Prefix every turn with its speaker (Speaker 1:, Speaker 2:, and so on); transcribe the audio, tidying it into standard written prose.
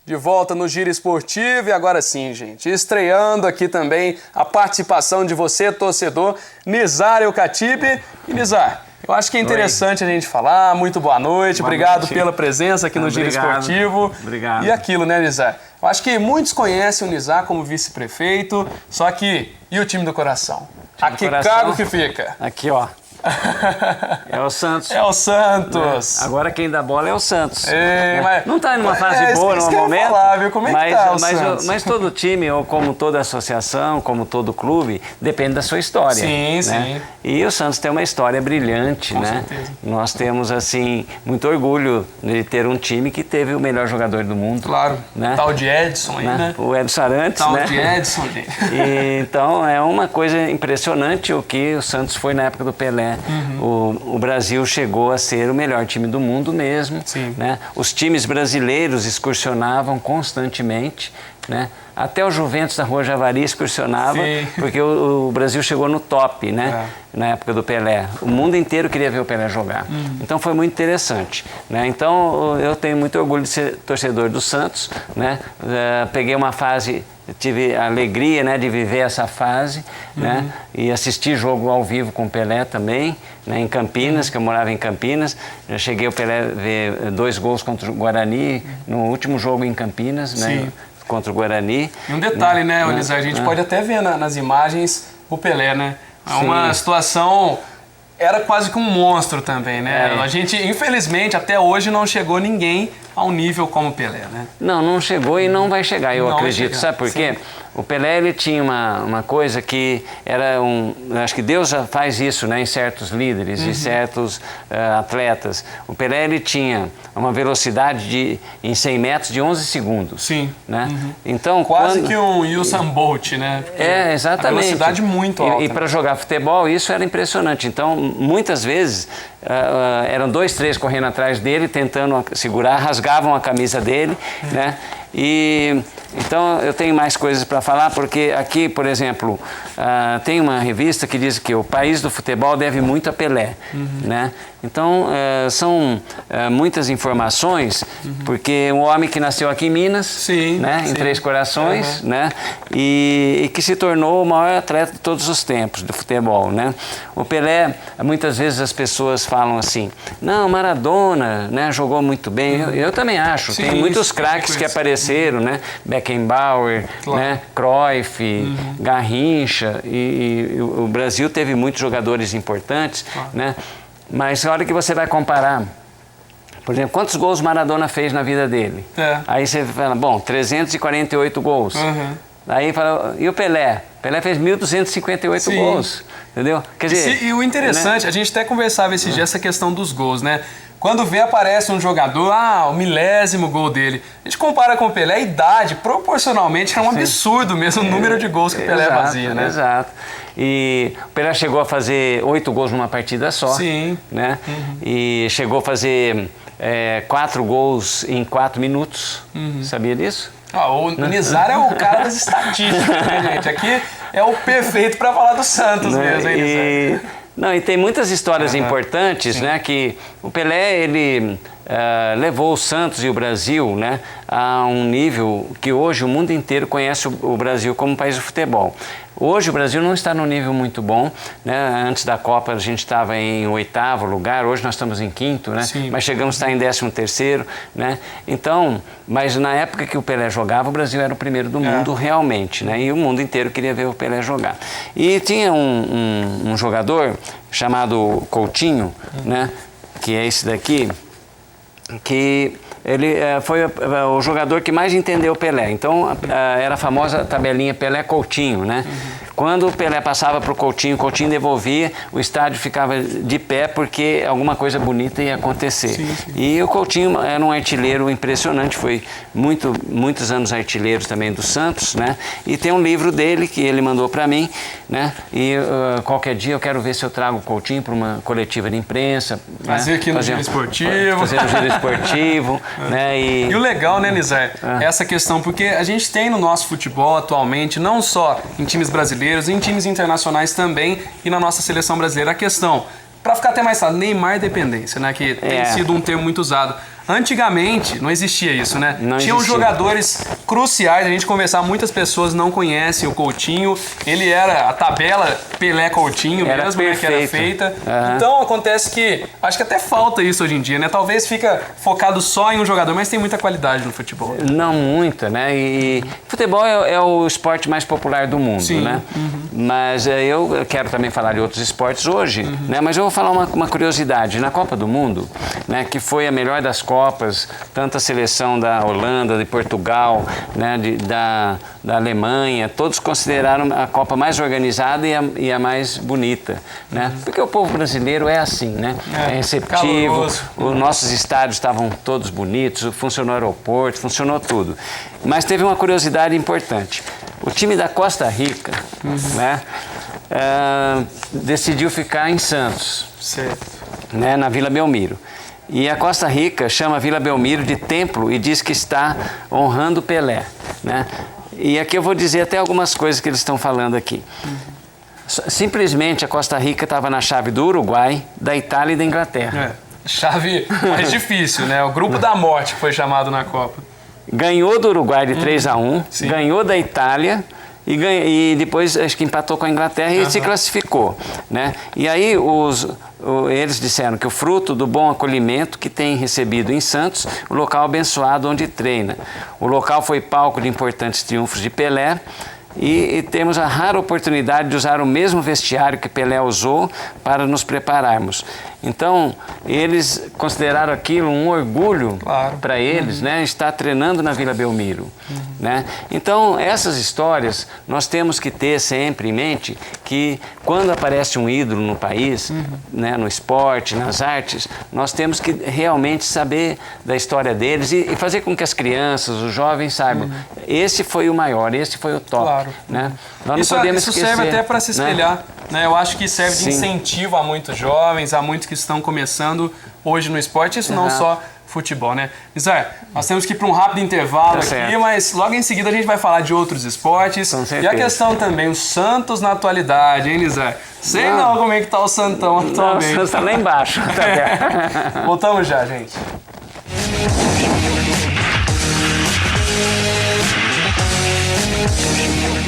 Speaker 1: De volta no Giro Esportivo e agora sim, gente, estreando aqui também a participação de você, torcedor, Nizar Elkhatib. E Nizar, eu acho que é interessante a gente falar. Muito boa noite, obrigado pela presença aqui no Giro Esportivo.
Speaker 2: Obrigado.
Speaker 1: E aquilo, né, Nizar? Eu acho que muitos conhecem o Nizar como vice-prefeito, só que e o time do coração? A que cargo que fica?
Speaker 2: Aqui, ó. É o Santos.
Speaker 1: É o Santos.
Speaker 2: Agora quem dá bola é o Santos.
Speaker 1: Mas,
Speaker 2: não está numa fase boa no momento.
Speaker 1: Falar, viu? Como é que tá o Santos?
Speaker 2: Mas todo time, ou como toda associação, como todo clube, depende da sua história.
Speaker 1: Sim, sim.
Speaker 2: E o Santos tem uma história brilhante,
Speaker 1: Com
Speaker 2: né?
Speaker 1: certeza.
Speaker 2: Nós temos, assim, muito orgulho de ter um time que teve o melhor jogador do mundo.
Speaker 1: Claro.
Speaker 2: Né?
Speaker 1: Tal de Edson aí, né?
Speaker 2: O Edson Arantes,
Speaker 1: Tal
Speaker 2: né?
Speaker 1: de Edson, gente.
Speaker 2: E, então, é uma coisa impressionante o que o Santos foi na época do Pelé. O Brasil chegou a ser o melhor time do mundo mesmo.
Speaker 1: Sim.
Speaker 2: Né? Os times brasileiros excursionavam constantemente, né? Até o Juventus da Rua Javari excursionava,
Speaker 1: Sim.
Speaker 2: porque o Brasil chegou no top, né? Na época do Pelé. O mundo inteiro queria ver o Pelé jogar. Então foi muito interessante. Né? Então eu tenho muito orgulho de ser torcedor do Santos. Né? Peguei uma fase, tive a alegria, né, de viver essa fase, né? E assistir jogo ao vivo com o Pelé também, né, em Campinas, que eu morava em Campinas. Já cheguei ao Pelé ver 2 gols contra o Guarani no último jogo em Campinas, né, contra o Guarani.
Speaker 1: E um detalhe, né, Nizar, a gente pode até ver nas imagens o Pelé, né? É uma situação... Era quase que um monstro também, né? A gente, infelizmente, até hoje não chegou ninguém ao nível como o Pelé, né?
Speaker 2: Não chegou e não vai chegar, eu acredito. Sabe por quê?
Speaker 1: Sim.
Speaker 2: O Pelé, ele tinha uma coisa que era acho que Deus já faz isso, né, em certos líderes e certos atletas. O Pelé, ele tinha uma velocidade em 100 metros de 11 segundos.
Speaker 1: Sim.
Speaker 2: Né? Então,
Speaker 1: quase que um Usain Bolt, né? Porque
Speaker 2: exatamente.
Speaker 1: A velocidade muito alta.
Speaker 2: E para jogar futebol, isso era impressionante. Então, muitas vezes, eram 2, 3 correndo atrás dele, tentando segurar, rasgavam a camisa dele, né? E então eu tenho mais coisas para falar, porque aqui, por exemplo, tem uma revista que diz que o país do futebol deve muito a Pelé, né? Então são muitas informações, porque um homem que nasceu aqui em Minas, né, em Três Corações, né, e que se tornou o maior atleta de todos os tempos do futebol, né? O Pelé, muitas vezes as pessoas falam assim, não, Maradona, né, jogou muito bem. Eu também acho, tem muitos craques que apareceram, né? Beckenbauer, né? Cruyff, Garrincha, e o Brasil teve muitos jogadores importantes, né? Mas a hora que você vai comparar, por exemplo, quantos gols Maradona fez na vida dele? Aí você fala, bom, 348 gols. Aí fala, e o Pelé? Pelé fez 1.258 gols, entendeu? Quer dizer,
Speaker 1: e o interessante, né? A gente até conversava esses dias essa questão dos gols, né? Quando aparece um jogador, o 1000º gol dele. A gente compara com o Pelé, a idade, proporcionalmente, é um absurdo mesmo o número de gols que o Pelé fazia, né?
Speaker 2: Exato. E o Pelé chegou a fazer 8 gols numa partida só. Né? E chegou a fazer 4 gols em 4 minutos. Sabia disso?
Speaker 1: O Nizar é o cara das estatísticas, né, gente? Aqui é o perfeito para falar do Santos mesmo, hein, Nizar?
Speaker 2: Não, e tem muitas histórias importantes, né? Que o Pelé, ele levou o Santos e o Brasil, né, a um nível que hoje o mundo inteiro conhece o Brasil como país do futebol. Hoje o Brasil não está num nível muito bom, né? Antes da Copa a gente estava em 8º lugar, hoje nós estamos em 5º, né? Mas chegamos a estar em 13º, né? Então, mas na época que o Pelé jogava, o Brasil era o primeiro do mundo realmente, né? E o mundo inteiro queria ver o Pelé jogar. E tinha um jogador chamado Coutinho, né? Que é esse daqui, que ele foi o jogador que mais entendeu o Pelé. Então, era a famosa tabelinha Pelé-Coutinho, né? Quando o Pelé passava para o Coutinho devolvia, o estádio ficava de pé porque alguma coisa bonita ia acontecer. E o Coutinho era um artilheiro impressionante, foi muitos anos artilheiro também do Santos, né? E tem um livro dele que ele mandou para mim, né? E qualquer dia eu quero ver se eu trago o Coutinho para uma coletiva de imprensa.
Speaker 1: Fazer, né? Aqui no Giro Esportivo.
Speaker 2: Fazer no Giro Esportivo. Né? E
Speaker 1: o legal, né, Nizar? Essa questão, porque a gente tem no nosso futebol atualmente, não só em times brasileiros, brasileiros, em times internacionais também e na nossa seleção brasileira. A questão, para ficar até mais claro, Neymar dependência, né? Que tem sido um termo muito usado. Antigamente não existia isso, né? Tinham jogadores cruciais, a gente conversar, muitas pessoas não conhecem o Coutinho, ele era a tabela Pelé-Coutinho mesmo, né, que era feita. Então acontece que, acho que até falta isso hoje em dia, né? Talvez fica focado só em um jogador, mas tem muita qualidade no futebol.
Speaker 2: Não muita, né? E futebol é o esporte mais popular do mundo, né? Mas eu quero também falar de outros esportes hoje, né? Mas eu vou falar uma curiosidade. Na Copa do Mundo, né, que foi a melhor das Copas, tanto a seleção da Holanda, de Portugal, né, da Alemanha, todos consideraram a Copa mais organizada e a mais bonita, né? Porque o povo brasileiro é assim, né? É receptivo, os nossos estádios estavam todos bonitos, funcionou o aeroporto, funcionou tudo. Mas teve uma curiosidade importante. O time da Costa Rica, né, decidiu ficar em Santos, né, na Vila Belmiro. E a Costa Rica chama a Vila Belmiro de templo e diz que está honrando Pelé, né? E aqui eu vou dizer até algumas coisas que eles estão falando aqui. Simplesmente a Costa Rica estava na chave do Uruguai, da Itália e da Inglaterra.
Speaker 1: Chave mais difícil, né? O grupo da morte que foi chamado na Copa.
Speaker 2: Ganhou do Uruguai de 3-1, ganhou da Itália e depois acho que empatou com a Inglaterra e se classificou, né? E aí eles disseram que o fruto do bom acolhimento que tem recebido em Santos, o local abençoado onde treina. O local foi palco de importantes triunfos de Pelé e temos a rara oportunidade de usar o mesmo vestiário que Pelé usou para nos prepararmos. Então, eles consideraram aquilo um orgulho para eles, né? Estar treinando na Vila Belmiro, né? Então, essas histórias nós temos que ter sempre em mente que quando aparece um ídolo no país, né, no esporte, nas artes, nós temos que realmente saber da história deles e fazer com que as crianças, os jovens saibam, esse foi o maior, esse foi o top, né? Nós não podemos esquecer,
Speaker 1: serve até para se espelhar, né? Eu acho que serve de incentivo a muitos jovens, a muitos que estão começando hoje no esporte, isso não só futebol, né? Nizar, nós temos que ir para um rápido intervalo aqui, mas logo em seguida a gente vai falar de outros esportes. E a questão também, o Santos na atualidade, hein, Nizar? Sei não como é que tá o Santão atualmente.
Speaker 2: Não, o Santos tá lá embaixo.
Speaker 1: Voltamos já, gente.